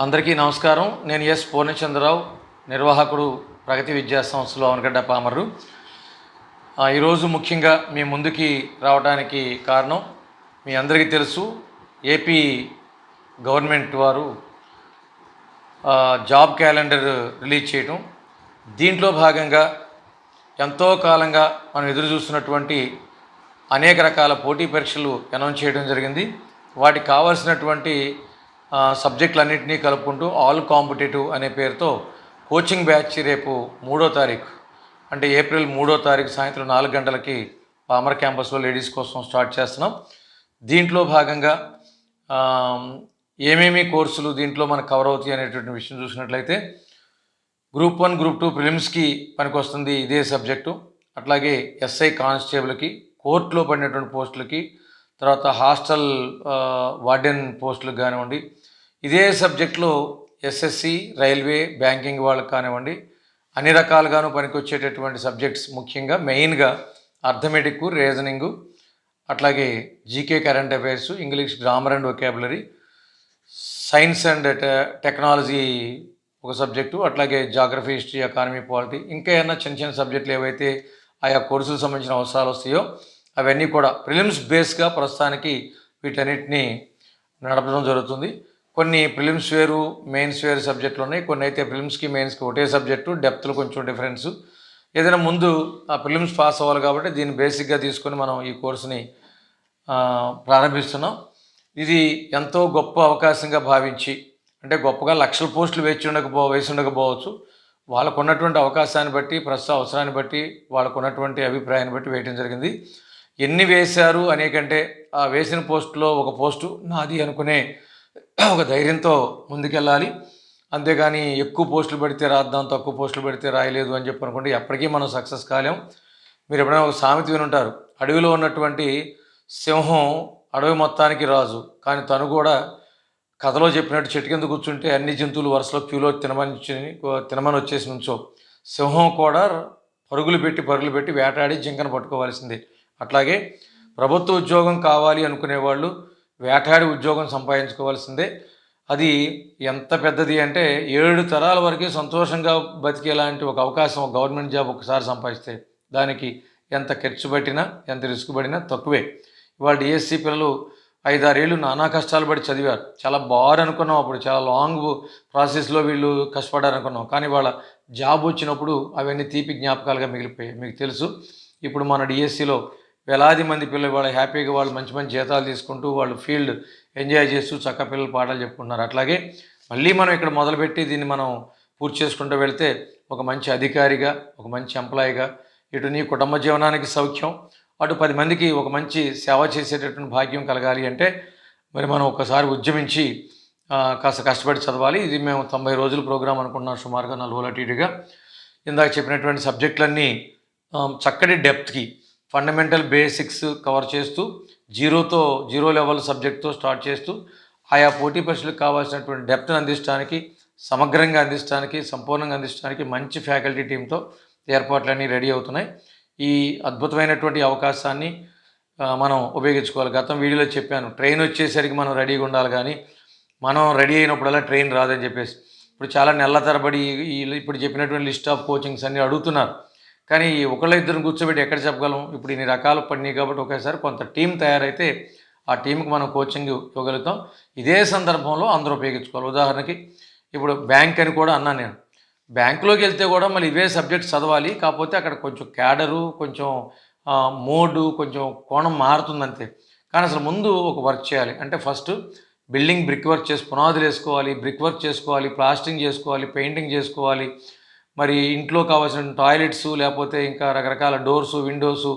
అందరికీ నమస్కారం. నేను ఎస్ పూర్ణచంద్రరావు, నిర్వాహకుడు ప్రగతి విద్యా సంస్థలో అవనగడ్డ పామర్రు. ఈరోజు ముఖ్యంగా మీ ముందుకి రావడానికి కారణం మీ అందరికీ తెలుసు, ఏపీ గవర్నమెంట్ వారు జాబ్ క్యాలెండర్ రిలీజ్ చేయటం. దీంట్లో భాగంగా ఎంతో కాలంగా మనం ఎదురు చూస్తున్నటువంటి అనేక రకాల పోటీ పరీక్షలు అనౌన్స్ చేయడం జరిగింది. వాటికి కావాల్సినటువంటి సబ్జెక్టులన్నింటినీ కలుపుకుంటూ ఆల్ కాంపిటేటివ్ అనే పేరుతో కోచింగ్ బ్యాచ్ రేపు 3వ తారీఖు అంటే ఏప్రిల్ 3వ తారీఖు సాయంత్రం 4 గంటలకి పామర్ క్యాంపస్లో లేడీస్ కోసం స్టార్ట్ చేస్తున్నాం. దీంట్లో భాగంగా ఏమేమి కోర్సులు దీంట్లో మనకు కవర్ అవుతాయి అనేటువంటి విషయం చూసినట్లయితే, గ్రూప్ 1, గ్రూప్ 2 ప్రిలిమ్స్కి పనికొస్తుంది ఇదే సబ్జెక్టు. అట్లాగే ఎస్ఐ కానిస్టేబుల్కి, కోర్టులో పడినటువంటి పోస్టులకి, తర్వాత హాస్టల్ వార్డెన్ పోస్టులకు కానివ్వండి, ఇదే సబ్జెక్టులో ఎస్ఎస్సి, రైల్వే, బ్యాంకింగ్ వాళ్ళకి కానివ్వండి, అన్ని రకాలుగాను పనికొచ్చేటటువంటి సబ్జెక్ట్స్, ముఖ్యంగా మెయిన్గా అర్థమెటిక్, రీజనింగు, అట్లాగే GK, current affairs, English grammar and vocabulary, science and technology ఒక సబ్జెక్టు, అట్లాగే జాగ్రఫీ, హిస్టరీ, ఎకానమీ, పాలిటీ, ఇంకా ఏమన్నా చిన్న చిన్న సబ్జెక్టులు ఏవైతే ఆయా కోర్సులకు సంబంధించిన అవసరాలు వస్తాయో అవన్నీ కూడా ప్రిలిమ్స్ బేస్గా ప్రస్తుతానికి వీటన్నిటిని నడపడం జరుగుతుంది. కొన్ని ప్రిలిమ్స్ వేరు, మెయిన్స్ వేరు సబ్జెక్టులు ఉన్నాయి. కొన్ని అయితే ప్రిలిమ్స్కి, మెయిన్స్కి ఒకటే సబ్జెక్టు, డెప్త్లో కొంచెం డిఫరెన్సు. ఏదైనా ముందు ఆ ప్రిలిమ్స్ పాస్ అవ్వాలి కాబట్టి దీన్ని బేసిక్గా తీసుకొని మనం ఈ కోర్సుని ప్రారంభిస్తున్నాం. ఇది ఎంతో గొప్ప అవకాశంగా భావించి, అంటే గొప్పగా లక్షల పోస్టులు వేసి ఉండకపోవచ్చు, వాళ్ళకు ఉన్నటువంటి అవకాశాన్ని బట్టి, ప్రస్తుత అవసరాన్ని బట్టి, వాళ్ళకు ఉన్నటువంటి అభిప్రాయాన్ని బట్టి వేయటం జరిగింది. ఎన్ని వేశారు అనే కంటే ఆ వేసిన పోస్టులో ఒక పోస్టు నాది అనుకునే ఒక ధైర్యంతో ముందుకెళ్ళాలి. అంతేగాని ఎక్కువ పోస్టులు పెడితే రాద్దాం, తక్కువ పోస్టులు పెడితే రాయలేదు అని చెప్పి అనుకుంటే ఎప్పటికీ మనం సక్సెస్ కాలేం. మీరు ఎప్పుడైనా ఒక సామెత వినుంటారు, అడవిలో ఉన్నటువంటి సింహం అడవి మొత్తానికి రాజు, కానీ తను కూడా కథలో చెప్పినట్టు చెట్టు కింద కూర్చుంటే అన్ని జంతువులు వరుసలో క్యూలో తినమని వచ్చేసి నుంచో. సింహం కూడా పరుగులు పెట్టి వేటాడి జింకను పట్టుకోవాల్సిందే. అట్లాగే ప్రభుత్వ ఉద్యోగం కావాలి అనుకునే వాళ్ళు వేటాడి ఉద్యోగం సంపాదించుకోవాల్సిందే. అది ఎంత పెద్దది అంటే 7 తరాల వరకు సంతోషంగా బతికేలాంటి ఒక అవకాశం, ఒక గవర్నమెంట్ జాబ్ ఒకసారి సంపాదిస్తే దానికి ఎంత ఖర్చు పట్టినా, ఎంత రిస్క్ పడినా తక్కువే. ఇవాళ డిఎస్సి పిల్లలు 5-6 ఏళ్ళు నానా కష్టాలు పడి చదివారు. చాలా బార్ అనుకున్నాం, అప్పుడు చాలా లాంగ్ ప్రాసెస్లో వీళ్ళు కష్టపడ్డారు అనుకున్నాం. కానీ వాళ్ళ జాబ్ వచ్చినప్పుడు అవన్నీ తీపి జ్ఞాపకాలుగా మిగిలిపోయాయి. మీకు తెలుసు, ఇప్పుడు మన డిఎస్సిలో వేలాది మంది పిల్లలు వాళ్ళు హ్యాపీగా వాళ్ళు మంచి మంచి జీతాలు తీసుకుంటూ వాళ్ళు ఫీల్డ్ ఎంజాయ్ చేస్తూ చక్క పిల్లలు పాఠాలు చెప్పుకుంటున్నారు. అట్లాగే మళ్ళీ మనం ఇక్కడ మొదలుపెట్టి దీన్ని మనం పూర్తి చేసుకుంటూ వెళ్తే ఒక మంచి అధికారిగా, ఒక మంచి ఎంప్లాయీగా, ఇటు నీ కుటుంబ జీవనానికి సౌఖ్యం, అటు 10 మందికి ఒక మంచి సేవ చేసేటటువంటి భాగ్యం కలగాలి అంటే మరి మనం ఒకసారి ఉద్యమించి కాస్త కష్టపడి చదవాలి. ఇది మేము 90 రోజుల ప్రోగ్రాం అనుకున్నాం, సుమారుగా 4 రోజులు అటు ఇటుగా. ఇందాక చెప్పినటువంటి సబ్జెక్టులన్నీ చక్కటి డెప్త్కి, ఫండమెంటల్ బేసిక్స్ కవర్ చేస్తూ, జీరో లెవెల్ సబ్జెక్ట్తో స్టార్ట్ చేస్తూ ఆయా పోటీ పరీక్షలకు కావాల్సినటువంటి డెప్త్ని అందించడానికి, సమగ్రంగా అందించడానికి, సంపూర్ణంగా అందించడానికి మంచి ఫ్యాకల్టీ టీంతో ఏర్పాట్లన్నీ రెడీ అవుతున్నాయి. ఈ అద్భుతమైనటువంటి అవకాశాన్ని మనం ఉపయోగించుకోవాలి. గతం వీడియోలో చెప్పాను, ట్రైన్ వచ్చేసరికి మనం రెడీగా ఉండాలి, కానీ మనం రెడీ అయినప్పుడల్లా ట్రైన్ రాదని చెప్పేసి. ఇప్పుడు చాలా నెలల తరబడి ఇప్పుడు చెప్పినటువంటి లిస్ట్ ఆఫ్ కోచింగ్స్ అన్నీ అడుగుతున్నారు, కానీ ఒకళ్ళిద్దరిని కూర్చోబెట్టి ఎక్కడ చెప్పగలం? ఇప్పుడు ఇన్ని రకాలు పడినాయి కాబట్టి ఒకేసారి కొంత టీం తయారైతే ఆ టీంకి మనం కోచింగ్ ఇవ్వగలుగుతాం. ఇదే సందర్భంలో అందరూ ఉపయోగించుకోవాలి. ఉదాహరణకి ఇప్పుడు బ్యాంక్ అని కూడా అన్నాను నేను. బ్యాంకులోకి వెళ్తే కూడా మళ్ళీ ఇవే సబ్జెక్ట్స్ చదవాలి, కాకపోతే అక్కడ కొంచెం క్యాడరు, కొంచెం మోడు, కొంచెం కోణం మారుతుంది అంతే. కానీ అసలు ముందు ఒక వర్క్ చేయాలి. అంటే ఫస్ట్ బిల్డింగ్ బ్రిక్ వర్క్ చేసి పునాదులు వేసుకోవాలి, బ్రిక్ వర్క్ చేసుకోవాలి, ప్లాస్టరింగ్ చేసుకోవాలి, పెయింటింగ్ చేసుకోవాలి, మరి ఇంట్లో కావాల్సిన టాయిలెట్స్, లేకపోతే ఇంకా రకరకాల డోర్సు, విండోసు,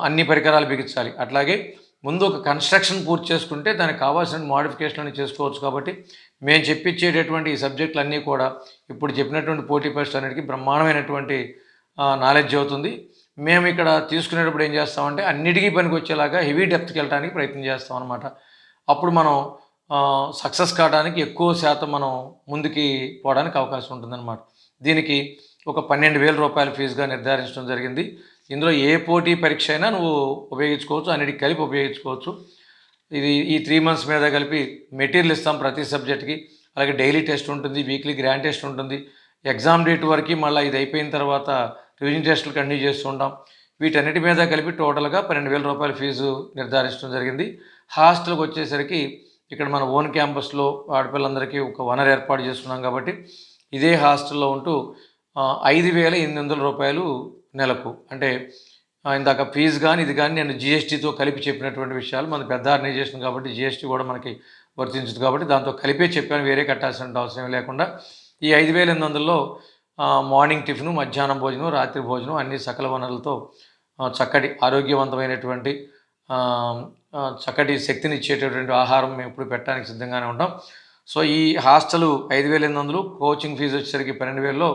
అన్ని పరికరాలు బిగించాలి. అట్లాగే ముందు ఒక కన్స్ట్రక్షన్ పూర్తి చేసుకుంటే దానికి కావాల్సిన మోడిఫికేషన్లు చేసుకోవచ్చు. కాబట్టి మేము చెప్పించేటటువంటి ఈ సబ్జెక్టులు అన్నీ కూడా ఇప్పుడు చెప్పినటువంటి పోటీ పరీక్షలు అన్నిటికీ బ్రహ్మాండమైనటువంటి నాలెడ్జ్ అవుతుంది. మేము ఇక్కడ తీసుకునేటప్పుడు ఏం చేస్తామంటే అన్నిటికీ పనికి వచ్చేలాగా హెవీ డెప్త్కి వెళ్ళడానికి ప్రయత్నం చేస్తాం అనమాట. అప్పుడు మనం సక్సెస్ కావడానికి ఎక్కువ శాతం మనం ముందుకి పోవడానికి అవకాశం ఉంటుందన్నమాట. దీనికి ఒక 12,000 రూపాయల ఫీజుగా నిర్ధారించడం జరిగింది. ఇందులో ఏ పోటీ పరీక్ష అయినా నువ్వు ఉపయోగించుకోవచ్చు, అన్నిటికి కలిపి ఉపయోగించుకోవచ్చు. ఇది ఈ 3 months మీద కలిపి మెటీరియల్ ఇస్తాం ప్రతి సబ్జెక్ట్కి. అలాగే డైలీ టెస్ట్ ఉంటుంది, వీక్లీ గ్రాండ్ టెస్ట్ ఉంటుంది. ఎగ్జామ్ డేట్ వరకు మళ్ళీ ఇది అయిపోయిన తర్వాత రివిజన్ టెస్టులు కంటిన్యూ చేస్తూ ఉంటాం. వీటన్నిటి మీద కలిపి టోటల్గా 12,000 రూపాయల ఫీజు నిర్ధారించడం జరిగింది. హాస్టల్కి వచ్చేసరికి ఇక్కడ మన ఓన్ క్యాంపస్లో ఆడపిల్లలందరికీ ఒక వనరు ఏర్పాటు చేసుకున్నాం కాబట్టి ఇదే హాస్టల్లో ఉంటూ 5,800 రూపాయలు నెలకు. అంటే ఇందాక ఫీజు కానీ ఇది కానీ నేను జిఎస్టీతో కలిపి చెప్పినటువంటి విషయాలు. మన పెద్ద ఆర్గనైజేషన్ కాబట్టి జిఎస్టీ కూడా మనకి వర్తించదు కాబట్టి దాంతో కలిపే చెప్పాను, వేరే కట్టాల్సిన అవసరం లేకుండా. ఈ 5,800లో మార్నింగ్ టిఫిను, మధ్యాహ్నం భోజనం, రాత్రి భోజనం అన్ని సకల వనరులతో చక్కటి ఆరోగ్యవంతమైనటువంటి చక్కటి శక్తిని ఇచ్చేటటువంటి ఆహారం మేము ఇప్పుడు పెట్టడానికి సిద్ధంగానే ఉంటాం. సో ఈ హాస్టల్ 5,800, కోచింగ్ ఫీజు వచ్చేసరికి 12,000లో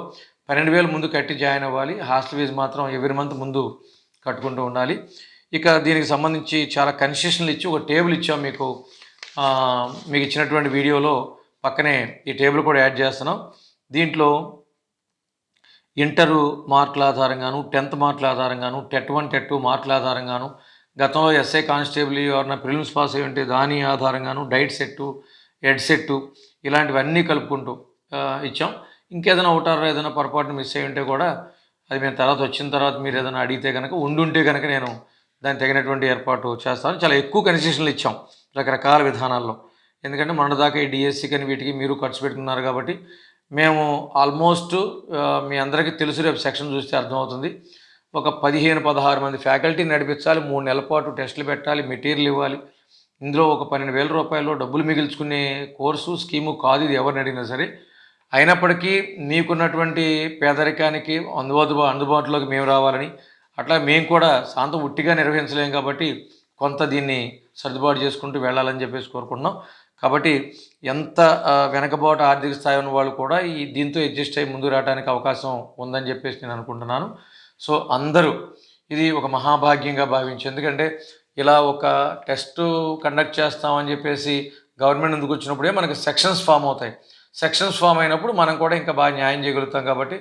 12,000 ముందు కట్టి జాయిన్ అవ్వాలి. హాస్టల్ ఫీజు మాత్రం ఎవ్రీ మంత్ ముందు కట్టుకుంటూ ఉండాలి. ఇక దీనికి సంబంధించి చాలా కన్సెషన్లు ఇచ్చి ఒక టేబుల్ ఇచ్చాం మీకు ఇచ్చినటువంటి వీడియోలో పక్కనే ఈ టేబుల్ కూడా యాడ్ చేస్తున్నాం. దీంట్లో ఇంటరు మార్కుల ఆధారంగాను, 10th మార్కుల ఆధారంగాను, టెట్ 1 టెట్ 2 మార్కుల ఆధారంగాను, గతంలో ఎస్ఐ కానిస్టేబుల్ ఎవరైనా ప్రిలిమ్స్ పాస్ అయి ఉంటే దాని ఆధారంగాను, డైట్ సెట్టు, ఎడ్ సెట్టు ఇలాంటివన్నీ కలుపుకుంటూ ఇచ్చాం. ఇంకేదైనా ఒకటారో ఏదైనా పొరపాటున మిస్ అయి ఉంటే కూడా అది మేము తర్వాత వచ్చిన తర్వాత మీరు ఏదైనా అడిగితే కనుక ఉండుంటే కనుక నేను దానికి తగినటువంటి ఏర్పాటు చేస్తాను. చాలా ఎక్కువ కన్సెషన్లు ఇచ్చాం రకరకాల విధానాల్లో. ఎందుకంటే మొన్నదాకా ఈ డిఎస్సి కానీ వీటికి మీరు ఖర్చు పెట్టుకున్నారు కాబట్టి మేము ఆల్మోస్ట్ మీ అందరికీ తెలుసు, రేపు సెక్షన్ చూస్తే అర్థమవుతుంది, ఒక 15-16 మంది ఫ్యాకల్టీ నడిపించాలి, 3 నెలల పాటు టెస్టులు పెట్టాలి, మెటీరియల్ ఇవ్వాలి. ఇందులో ఒక 12,000 రూపాయలు డబ్బులు మిగిల్చుకునే కోర్సు స్కీము కాదు ఇది, ఎవరిని అడిగినా సరే. అయినప్పటికీ మీకున్నటువంటి పేదరికానికి అందుబాటులోకి మేము రావాలని, అట్లా మేము కూడా శాంతం ఉట్టిగా నిర్వహించలేం కాబట్టి కొంత దీన్ని సర్దుబాటు చేసుకుంటూ వెళ్ళాలని చెప్పేసి కోరుకుంటున్నాం. కాబట్టి ఎంత వెనకబాటు ఆర్థిక స్థాయి ఉన్న వాళ్ళు కూడా దీంతో అడ్జస్ట్ అయ్యి ముందుకు రావడానికి అవకాశం ఉందని చెప్పేసి నేను అనుకుంటున్నాను. సో అందరూ ఇది ఒక మహాభాగ్యంగా భావించి, ఎందుకంటే ఇలా ఒక టెస్టు కండక్ట్ చేస్తామని చెప్పేసి గవర్నమెంట్ ముందుకు వచ్చినప్పుడే మనకి సెక్షన్స్ ఫామ్ అవుతాయి. సెక్షన్స్ ఫామ్ అయినప్పుడు మనం కూడా ఇంకా బాగా న్యాయం చేయగలుగుతాం. కాబట్టి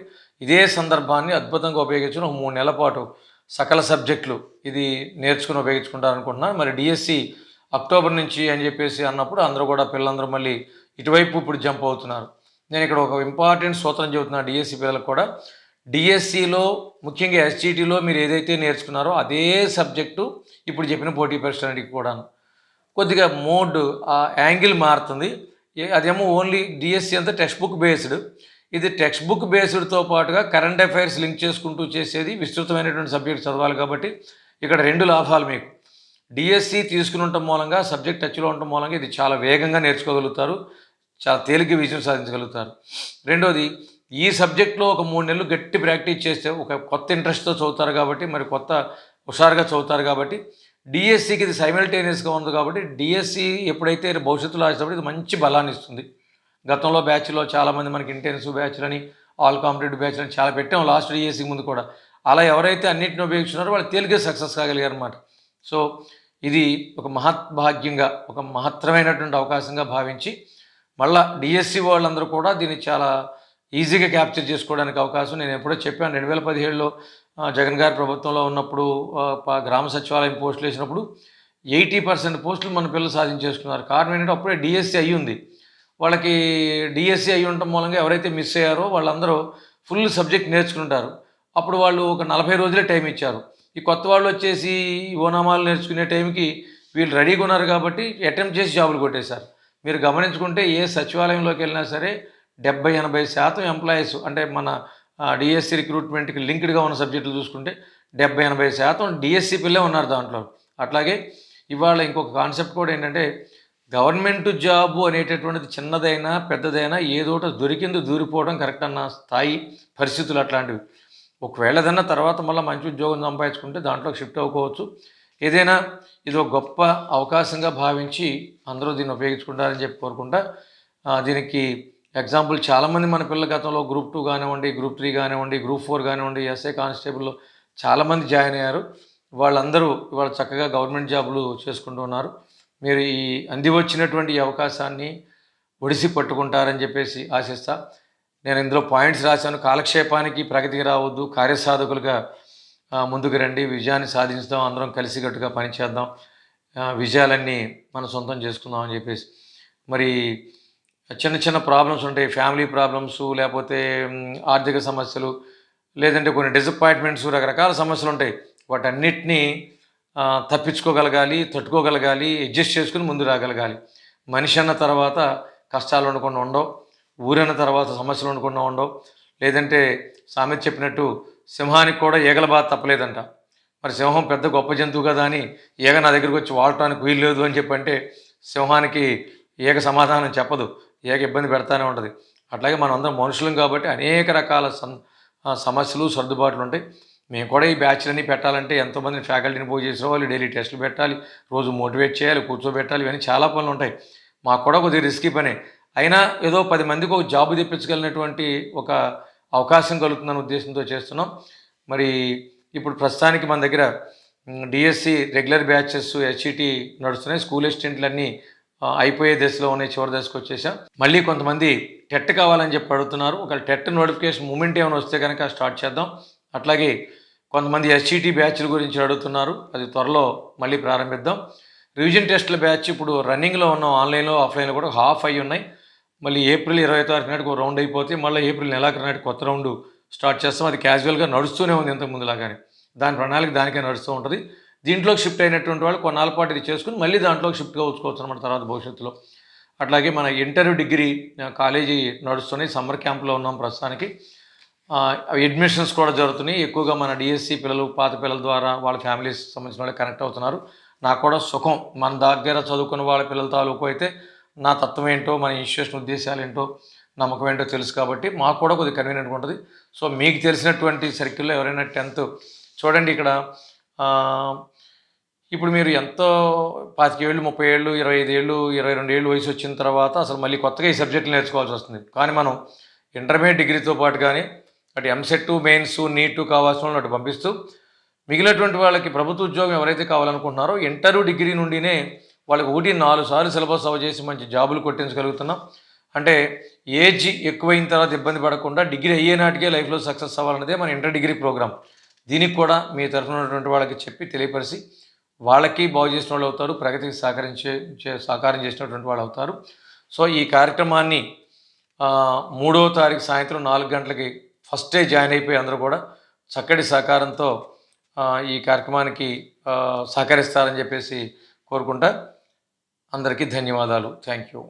ఇదే సందర్భాన్ని అద్భుతంగా ఉపయోగించుకుని 3 నెలల పాటు సకల సబ్జెక్టులు ఇది నేర్చుకుని ఉపయోగించుకుంటారనుకుంటున్నాను. మరి డిఎస్సి అక్టోబర్ నుంచి అని చెప్పేసి అన్నప్పుడు అందరూ కూడా పిల్లలందరూ మళ్ళీ ఇటువైపు ఇప్పుడు జంప్ అవుతున్నారు. నేను ఇక్కడ ఒక ఇంపార్టెంట్ సూత్రం చెబుతున్నాను డిఎస్సి పిల్లలకు కూడా. డిఎస్సిలో ముఖ్యంగా ఎస్జిటిలో మీరు ఏదైతే నేర్చుకున్నారో అదే సబ్జెక్టు ఇప్పుడు చెప్పిన పోటీ పరీక్షలన్నిటికీ కూడాను కొద్దిగా మోడ్ యాంగిల్ మారుతుంది. అదేమో ఓన్లీ డిఎస్సి అంతా టెక్స్ట్ బుక్ బేస్డ్, ఇది టెక్స్ట్ బుక్ బేస్డ్తో పాటుగా కరెంట్ అఫైర్స్ లింక్ చేసుకుంటూ చేసేది విస్తృతమైనటువంటి సబ్జెక్ట్ చదవాలి. కాబట్టి ఇక్కడ 2 లాభాలు మీకు. డిఎస్సి తీసుకుని ఉండటం మూలంగా, సబ్జెక్ట్ టచ్లో ఉండటం మూలంగా ఇది చాలా వేగంగా నేర్చుకోగలుగుతారు, చాలా తేలిగ్గా విజయం సాధించగలుగుతారు. రెండోది, ఈ సబ్జెక్ట్లో ఒక 3 నెలలు గట్టి ప్రాక్టీస్ చేస్తే ఒక కొత్త ఇంట్రెస్ట్తో చదువుతారు కాబట్టి, మరి కొత్త హుషారుగా చదువుతారు కాబట్టి డిఎస్సికి ఇది సైమల్టేనియస్గా ఉంది. కాబట్టి డిఎస్సి ఎప్పుడైతే భవిష్యత్తులో రాసేటప్పుడు ఇది మంచి బలాన్ని ఇస్తుంది. గతంలో బ్యాచ్లో చాలామంది మనకి ఇంటెన్సివ్ బ్యాచ్లని, ఆల్ కాంపిటేటివ్ బ్యాచ్లని చాలా పెట్టాం లాస్ట్ డిఎస్సి ముందు కూడా. అలా ఎవరైతే అన్నింటిని ఉపయోగించున్నారో వాళ్ళు తేలిగ్గా సక్సెస్ కాగలిగారు అనమాట. సో ఇది ఒక మహద్భాగ్యంగా, ఒక మహత్తరమైనటువంటి అవకాశంగా భావించి మళ్ళీ డిఎస్సి వాళ్ళందరూ కూడా దీన్ని చాలా ఈజీగా క్యాప్చర్ చేసుకోవడానికి అవకాశం. నేను ఎప్పుడో చెప్పాను, 2017లో జగన్ గారి ప్రభుత్వంలో ఉన్నప్పుడు గ్రామ సచివాలయం పోస్టులు వేసినప్పుడు 80% పోస్టులు మన పిల్లలు సాధించేసుకున్నారు. కారణం ఏంటంటే అప్పుడే డిఎస్సి అయ్యి ఉంది. వాళ్ళకి డిఎస్సి అయ్యి ఉండటం మూలంగా ఎవరైతే మిస్ అయ్యారో వాళ్ళందరూ ఫుల్ సబ్జెక్ట్ నేర్చుకుంటారు. అప్పుడు వాళ్ళు ఒక 40 రోజులే టైం ఇచ్చారు. ఈ కొత్త వాళ్ళు వచ్చేసి ఓనామాలు నేర్చుకునే టైంకి వీళ్ళు రెడీగా ఉన్నారు కాబట్టి అటెంప్ట్ చేసి జాబులు కొట్టేశారు. మీరు గమనించుకుంటే ఏ సచివాలయంలోకి వెళ్ళినా సరే 70-80% ఎంప్లాయీస్, అంటే మన డిఎస్సి రిక్రూట్మెంట్కి లింక్డ్గా ఉన్న సబ్జెక్టులు చూసుకుంటే 70-80% డిఎస్సి పిల్లే ఉన్నారు దాంట్లో. అట్లాగే ఇవాళ ఇంకొక కాన్సెప్ట్ కూడా ఏంటంటే, గవర్నమెంట్ జాబు అనేటటువంటిది చిన్నదైనా పెద్దదైనా ఏదోట దొరికింది దూరిపోవడం కరెక్ట్ అన్న స్థాయి పరిస్థితులు అట్లాంటివి. ఒకవేళ ఏదన్నా తర్వాత మళ్ళీ మంచి ఉద్యోగం సంపాదించుకుంటే దాంట్లోకి షిఫ్ట్ అవ్వుకోవచ్చు. ఏదైనా ఇది ఒక గొప్ప అవకాశంగా భావించి అందరూ దీన్ని ఉపయోగించుకుంటారని చెప్పి కోరుకుంటా. దీనికి ఎగ్జాంపుల్ చాలామంది మన పిల్లల గతంలో గ్రూప్ 2 కానివ్వండి, గ్రూప్ 3 కానివ్వండి, గ్రూప్ 4 కానివ్వండి, ఎస్ఐ కానిస్టేబుల్లో చాలామంది జాయిన్ అయ్యారు. వాళ్ళందరూ ఇవాళ చక్కగా గవర్నమెంట్ జాబులు చేసుకుంటూ ఉన్నారు. మీరు ఈ అంది వచ్చినటువంటి ఈ అవకాశాన్ని ఒడిసి పట్టుకుంటారని చెప్పేసి ఆశిస్తా. నేను ఇందులో పాయింట్స్ రాశాను. కాలక్షేపానికి ప్రగతికి రావద్దు, కార్యసాధకులుగా ముందుకు రండి, విజయాన్ని సాధించుదాం, అందరం కలిసికట్టుగా పనిచేద్దాం, విజయాలన్నీ మనం సొంతం చేసుకుందాం అని చెప్పేసి. మరి చిన్న చిన్న ప్రాబ్లమ్స్ ఉంటాయి. ఫ్యామిలీ ప్రాబ్లమ్సు లేపోతే ఆర్థిక సమస్యలు, లేదంటే కొన్ని డిసప్పాయింట్‌మెంట్స్ రకరకాల సమస్యలుంటాయి. వాటన్నిటిని తప్పించుకోగలగాలి, తట్టుకోగలగాలి, అడ్జస్ట్ చేసుకొని ముందుకు రాగలగాలి. మనిషి అన్న తర్వాత కష్టాలు ఉండకుండా ఉండవు. ఊరన్న తర్వాత సమస్యలు ఉండకుండా ఉండవు. లేదంటే సామెత చెప్పినట్టు సింహానికి కూడా ఈగల బాధ తప్పలేదంట. మరి సింహం పెద్ద గొప్ప జంతువు కదా అని ఈగ నా దగ్గరకొచ్చి వాలటానికి వీలు లేదు అని చెప్పంటే సింహానికి ఈగ సమాధానం చెప్పదు. ఈగ ఇబ్బంది పెడతానే ఉంటది. అట్లాగే మనమందరం మనుషులం కాబట్టి అనేక రకాల సమస్యలు, సర్దుబాట్లుంటాయి. మేము కూడా ఈ బ్యాచ్‌లన్నీ పెట్టాలంటే ఎంతోమందిని ఫ్యాకల్టీని పోగు చేసేవాళ్ళు, డైలీ టెస్టులు పెట్టాలి, రోజు మోటివేట్ చేయాలి, కూర్చోబెట్టాలి, ఇవన్నీ చాలా పనులుంటాయి. మాకు కూడా కొద్దిగా రిస్కీ పనే. అయినా ఏదో 10 మందికి ఒక జాబ్ తెప్పించగలిగినటువంటి ఒక అవకాశం కలుగుతుందనే ఉద్దేశంతో చేస్తున్నాం. మరి ఇప్పుడు ప్రస్తుతానికి మన దగ్గర డీఎస్సీ రెగ్యులర్ బ్యాచెస్, హెచ్ఈటీ నడుస్తున్నాయి. స్కూల్ అసిస్టెంట్‌లన్నీ అయిపోయే దశలో ఉన్నాయి. చివరి దశకొచ్చేసాం. మళ్ళీ కొంతమంది టెట్ కావాలని చెప్పి అడుగుతున్నారు. ఒకవేళ టెట్ నోటిఫికేషన్ మూమెంట్ ఏమైనా వస్తే కనుక స్టార్ట్ చేద్దాం. అట్లాగే కొంతమంది హెచ్ఈటీ బ్యాచ్‌ల గురించి అడుగుతున్నారు. అది త్వరలో మళ్ళీ ప్రారంభిద్దాం. రివిజన్ టెస్ట్‌ల బ్యాచ్ ఇప్పుడు రన్నింగ్‌లో ఉన్నాం. ఆన్‌లైన్‌లో, ఆఫ్‌లైన్‌లో కూడా హాఫ్ అయ్యి ఉన్నాయి. మళ్ళీ ఏప్రిల్ 20వ తారీఖు నాటికి ఒక రౌండ్ అయిపోతే మళ్ళీ ఏప్రిల్ నెలాఖరు నాటికి కొత్త రౌండ్ స్టార్ట్ చేస్తాం. అది క్యాజువల్‌గా నడుస్తూనే ఉంది ఇంతకు ముందులాగానే. దాని ప్రణాళిక దానికే నడుస్తూ ఉంటుంది. దీంట్లోకి షిఫ్ట్ అయినటువంటి వాళ్ళు కొన్నాళ్ళ పాటు ఇది చేసుకొని మళ్ళీ దాంట్లోకి షిఫ్ట్ కావచ్చుకోవచ్చు అనమాట తర్వాత భవిష్యత్తులో. అట్లాగే మన ఇంటర్, డిగ్రీ కాలేజీ నడుస్తున్నాయి. సమ్మర్ క్యాంప్‌లో ఉన్నాం ప్రస్తుతానికి. అడ్మిషన్స్ కూడా జరుగుతున్నాయి. ఎక్కువగా మన డీఎస్సీ పిల్లలు, పాత పిల్లల ద్వారా వాళ్ళ ఫ్యామిలీస్ సంబంధించిన వాళ్ళు కనెక్ట్ అవుతున్నారు. నాకు కూడా సుఖం. మన దగ్గర చదువుకున్న వాళ్ళ పిల్లల తాలూకు అయితే నా తత్వం ఏంటో, మన ఇన్స్టిట్యూషన్ ఉద్దేశాలు ఏంటో, నమ్మకం ఏంటో తెలుసు కాబట్టి మాకు కూడా కొద్దిగా కన్వీనియంట్‌గా ఉంటుంది. సో మీకు తెలిసినటువంటి సర్కిల్‌లో ఎవరైనా 10థ్ చూడండి ఇక్కడ ఇప్పుడు మీరు ఎంతో 25 ఏళ్ళు, 30 ఏళ్ళు, 25 ఏళ్ళు, 22 ఏళ్ళు వయసు వచ్చిన తర్వాత అసలు మళ్ళీ కొత్తగా ఈ సబ్జెక్టులు నేర్చుకోవాల్సి వస్తుంది. కానీ మనం ఇంటర్మీడియట్ డిగ్రీతో పాటు కానీ అటు ఎంసెట్, మెయిన్స్, నీటు కావాల్సిన వాళ్ళని అటు పంపిస్తూ మిగిలినటువంటి వాళ్ళకి ప్రభుత్వ ఉద్యోగం ఎవరైతే కావాలనుకుంటున్నారో ఇంటర్, డిగ్రీ నుండినే వాళ్ళకి 4 సార్లు సిలబస్ చేసి మంచి జాబులు కొట్టించగలుగుతున్నాం. అంటే ఏజ్ ఎక్కువైన తర్వాత ఇబ్బంది పడకుండా డిగ్రీ అయ్యే నాటికే లైఫ్లో సక్సెస్ అవ్వాలన్నదే మన ఇంటర్ డిగ్రీ ప్రోగ్రామ్. దీనికి కూడా మీ తరఫున ఉన్నటువంటి వాళ్ళకి చెప్పి తెలియపరిచి వాళ్ళకి బాగు చేసిన వాళ్ళు అవుతారు, ప్రగతికి సహకారం చేసినటువంటి వాళ్ళు అవుతారు. సో ఈ కార్యక్రమాన్ని 3వ తారీఖు సాయంత్రం 4 గంటలకి ఫస్ట్ డే జాయిన్ అయిపోయి అందరూ కూడా చక్కటి సహకారంతో ఈ కార్యక్రమానికి సహకరిస్తారని చెప్పేసి కోరుకుంటా. అందరికీ ధన్యవాదాలు. Thank you.